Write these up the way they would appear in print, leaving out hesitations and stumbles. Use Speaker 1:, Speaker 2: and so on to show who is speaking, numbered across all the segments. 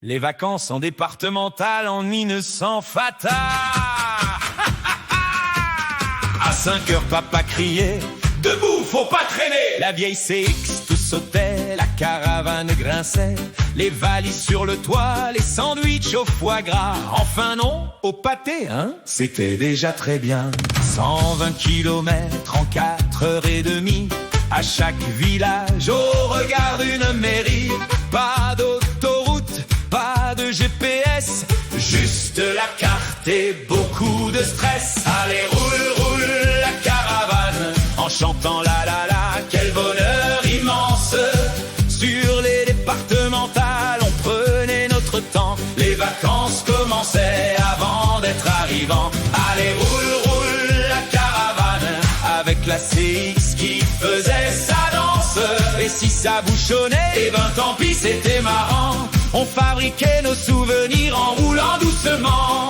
Speaker 1: Les vacances en départementale en 1900 fata. À 5 heures, papa criait « Debout, faut pas traîner !» La vieille CX tout sautait, la caravane grinçait, les valises sur le toit, les sandwichs au foie gras. Enfin non, au pâté, hein, c'était déjà très bien. 120 kilomètres en 4h30, à chaque village, au regard d'une mairie. Pas d'autoroute, pas de GPS, juste la carte et beaucoup de stress. Allez, roule, roule la caravane, en chantant la la la, quel bonheur immense. Sur les départementales, on prenait notre temps, les vacances commençaient avant d'être arrivants. Allez, roule, roule la caravane, avec la CX qui faisait sa danse. Et si ça bouchonnait, eh ben tant pis, c'était marrant. On fabriquait nos souvenirs en roulant doucement.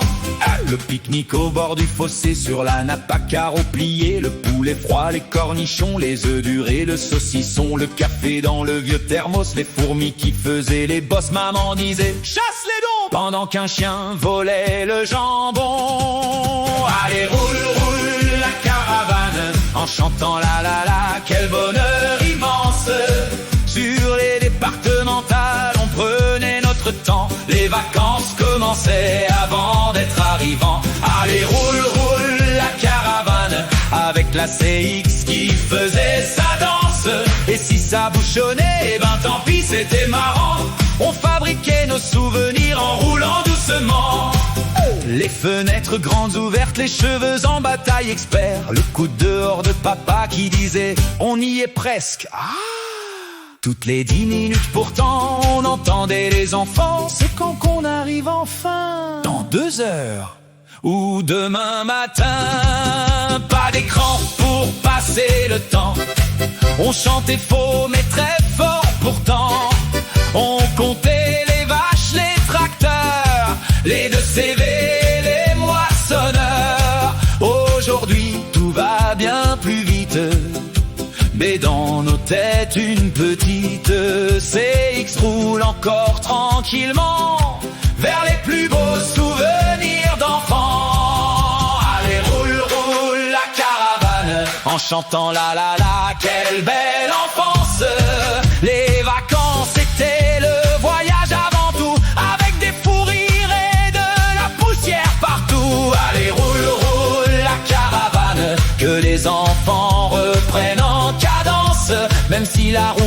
Speaker 1: Le pique-nique au bord du fossé, sur la nappe à carreaux pliés, le poulet froid, les cornichons, les œufs durés, le saucisson, le café dans le vieux thermos, les fourmis qui faisaient les bosses. Maman disait « Chasse les dons !» pendant qu'un chien volait le jambon. Allez, roule, roule la caravane, en chantant la la la, quel bonheur immense. Sur les départementales, on prenait notre temps, les vacances commençaient avant d'être arrivants. Allez, roule, roule la caravane, avec la CX qui faisait sa danse. Et si ça bouchonnait, eh ben tant pis, c'était marrant. On fabriquait nos souvenirs en roulant doucement. Les fenêtres grandes ouvertes, les cheveux en bataille expert, le coup de dehors de papa qui disait « On y est presque ». Toutes les 10 minutes pourtant, on entendait les enfants. C'est quand qu'on arrive enfin? Dans 2 heures ou demain matin. Pas d'écran pour passer le temps. On chantait faux mais très fort pourtant. On comptait les vaches, les tracteurs, les 2 CV, les moissonneurs. Aujourd'hui, tout va bien plus vite, mais dans nos têtes, une petite CX roule encore tranquillement vers les plus beaux souvenirs d'enfants. Allez, roule, roule la caravane, en chantant la la la, quelle belle enfance. Les vacances, c'était le voyage avant tout, avec des fous rires et de la poussière partout. Allez, roule, roule la caravane, que les enfants reprennent en cadence, même si la route